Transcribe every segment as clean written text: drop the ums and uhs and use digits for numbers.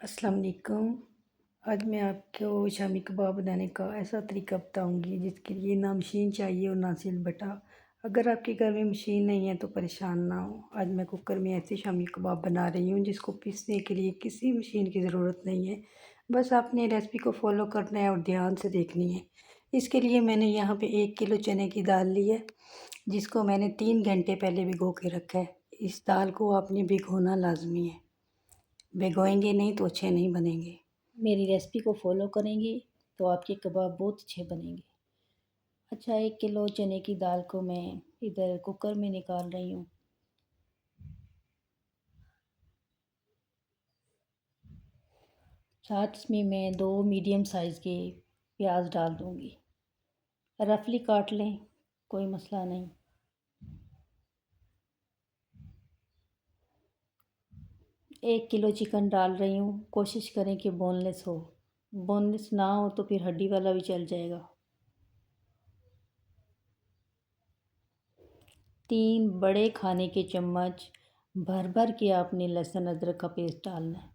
अस्सलाम वालेकुम। आज मैं आपको शामी कबाब बनाने का ऐसा तरीका बताऊंगी जिसके लिए ना मशीन चाहिए और ना सिलबट्टा। अगर आपके घर में मशीन नहीं है तो परेशान ना हो। आज मैं कुकर में ऐसे शामी कबाब बना रही हूँ जिसको पीसने के लिए किसी मशीन की ज़रूरत नहीं है। बस आपने रेसिपी को फॉलो करना है और ध्यान से देखनी है। इसके लिए मैंने यहाँ पे 1 किलो चने की दाल ली है, जिसको मैंने 3 घंटे पहले भिगो के रखा है। इस दाल को आपने भिगोना लाजमी है, भिगोएंगे नहीं तो अच्छे नहीं बनेंगे। मेरी रेसिपी को फॉलो करेंगे तो आपके कबाब बहुत अच्छे बनेंगे। अच्छा, 1 किलो चने की दाल को मैं इधर कुकर में निकाल रही हूँ। साथ में मैं 2 मीडियम साइज़ के प्याज डाल दूँगी। रफली काट लें, कोई मसला नहीं। एक किलो चिकन डाल रही हूँ। कोशिश करें कि बोनलेस हो। बोनलेस ना हो तो फिर हड्डी वाला भी चल जाएगा। 3 बड़े खाने के चम्मच भर भर के आपने लहसुन अदरक का पेस्ट डालना है।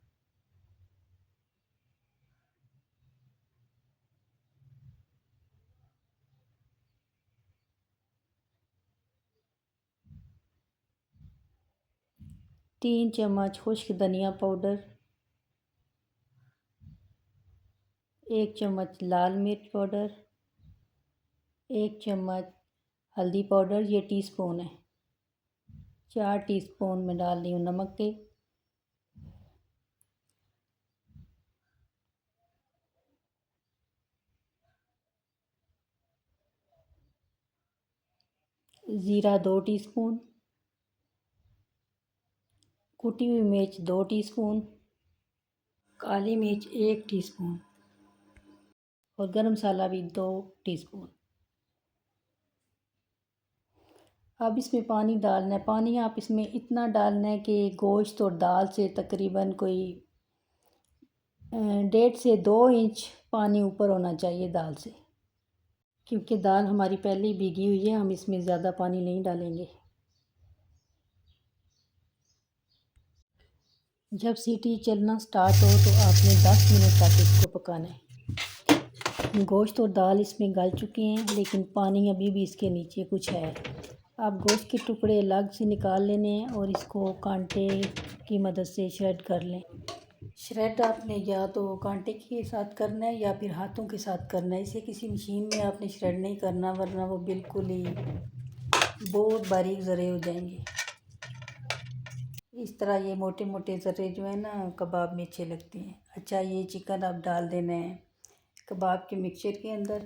तीन चम्मच खुश्क धनिया पाउडर, 1 चम्मच लाल मिर्च पाउडर, 1 चम्मच हल्दी पाउडर, ये टीस्पून है। 4 टीस्पून में डाल रही हूँ नमक के। ज़ीरा 2 टीस्पून, कुटी हुई मिर्च 2 टीस्पून, काली मिर्च 1 टीस्पून और गरम मसाला भी 2 टीस्पून। अब इसमें पानी डालना है। पानी आप इसमें इतना डालना है कि गोश्त और दाल से तकरीबन कोई 1.5 से 2 इंच पानी ऊपर होना चाहिए दाल से, क्योंकि दाल हमारी पहले ही भीगी हुई है, हम इसमें ज़्यादा पानी नहीं डालेंगे। जब सीटी चलना स्टार्ट हो तो आपने 10 मिनट तक इसको पकाना है। गोश्त और दाल इसमें गल चुके हैं, लेकिन पानी अभी भी इसके नीचे कुछ है। आप गोश्त के टुकड़े अलग से निकाल लेने हैं और इसको कांटे की मदद से श्रेड कर लें। श्रेड आपने या तो कांटे के साथ करना है या फिर हाथों के साथ करना है। इसे किसी मशीन में आपने श्रेड नहीं करना, वरना वो बिल्कुल ही बहुत बारीक ज़रे हो जाएंगे। इस तरह ये मोटे मोटे ज़र्रे जो है ना कबाब में अच्छे लगते हैं। अच्छा, ये चिकन आप डाल देना है कबाब के मिक्सचर के अंदर।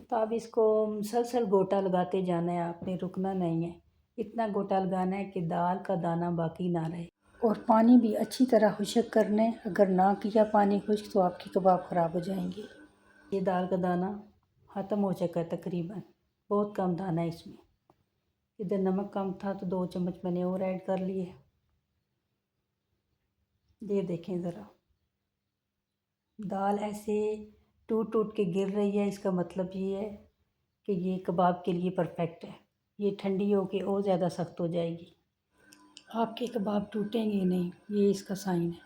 तो आप इसको मुसलसल गोटा लगाते जाना है, आपने रुकना नहीं है। इतना गोटा लगाना है कि दाल का दाना बाकी ना रहे। और पानी भी अच्छी तरह खुश्क करना है। अगर ना किया पानी खुश्क तो आपके कबाब ख़राब हो जाएंगे। ये दाल का दाना ख़त्म हो चुका है तकरीबन, बहुत कम दाना है इसमें। इधर नमक कम था तो 2 चम्मच मैंने और ऐड कर लिए। ये देखें ज़रा, दाल ऐसे टूट टूट के गिर रही है, इसका मतलब ये है कि ये कबाब के लिए परफेक्ट है। ये ठंडी होके और ज़्यादा सख्त हो जाएगी, आपके कबाब टूटेंगे नहीं, ये इसका साइन है।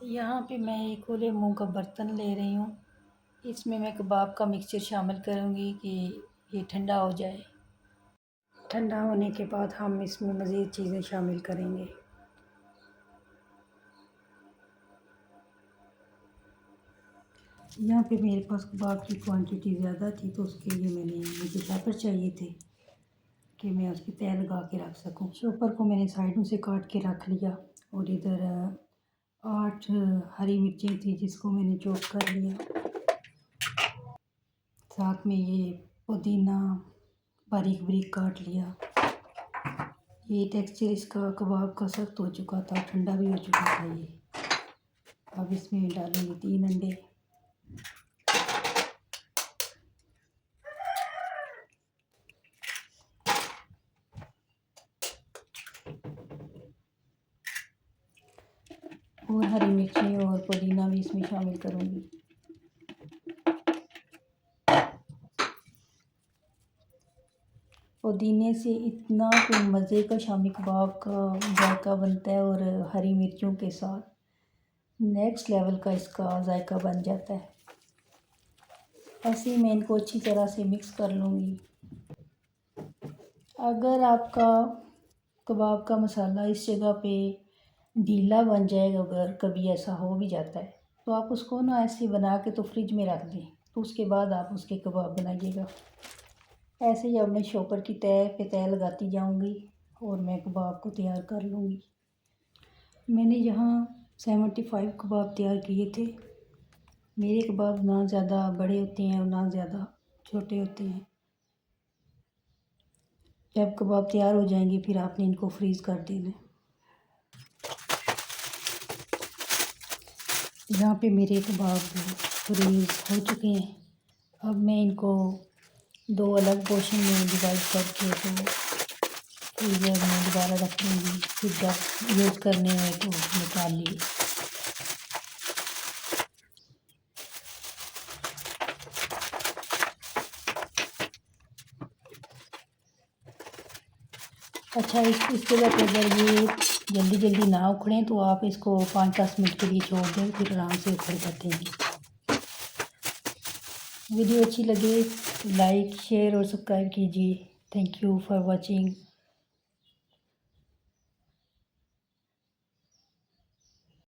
यहाँ पे मैं एक खुले मुंह का बर्तन ले रही हूँ। इसमें मैं कबाब का मिक्सचर शामिल करूँगी कि ये ठंडा हो जाए। ठंडा होने के बाद हम इसमें मज़ीद चीज़ें शामिल करेंगे। यहाँ पे मेरे पास कबाब की क्वांटिटी ज़्यादा थी, तो उसके लिए मुझे पेपर चाहिए थे कि मैं उसकी तह लगा के रख सकूँ। चॉपर को मैंने साइडों से काट के रख लिया और इधर 8 हरी मिर्चें थी जिसको मैंने चॉप कर लिया। साथ में ये पुदीना बारीक बारीक काट लिया। ये टेक्सचर इसका कबाब का सख्त हो चुका था, ठंडा भी हो चुका था ये। अब इसमें डालेंगे 3 अंडे। और हरी मिर्ची और पुदीना भी इसमें शामिल करूँगी। पुदीने से इतना मज़े का शामी कबाब का जायका बनता है, और हरी मिर्चों के साथ नेक्स्ट लेवल का इसका जायका बन जाता है। ऐसे ही मैं इनको अच्छी तरह से मिक्स कर लूँगी। अगर आपका कबाब का मसाला इस जगह पे ढीला बन जाएगा, अगर कभी ऐसा हो भी जाता है, तो आप उसको ना ऐसे बना के तो फ्रिज में रख दें, तो उसके बाद आप उसके कबाब बनाइएगा। ऐसे ही अब मैं शॉपर की तय पे तय लगाती जाऊंगी और मैं कबाब को तैयार कर लूँगी। मैंने यहाँ 75 कबाब तैयार किए थे। मेरे कबाब ना ज़्यादा बड़े होते हैं और ना ज़्यादा छोटे होते हैं। जब कबाब तैयार हो जाएंगे फिर आपने इनको फ्रीज़ कर देना है। यहाँ पे मेरे कबाब फ्रीज़ हो चुके हैं। अब मैं इनको 2 अलग पोर्शन में डिवाइड करके तो फ्रीज़र में दोबारा रख दूँगी, फिर जब यूज़ करने में तो निकाल लिए। अच्छा, इस जगह पे अगर ये जल्दी जल्दी ना उखड़ें तो आप इसको 5-10 मिनट के लिए छोड़ दें, फिर आराम से उखड़ जाते हैं। वीडियो अच्छी लगे तो लाइक, शेयर और सब्सक्राइब कीजिए। Thank you for watching.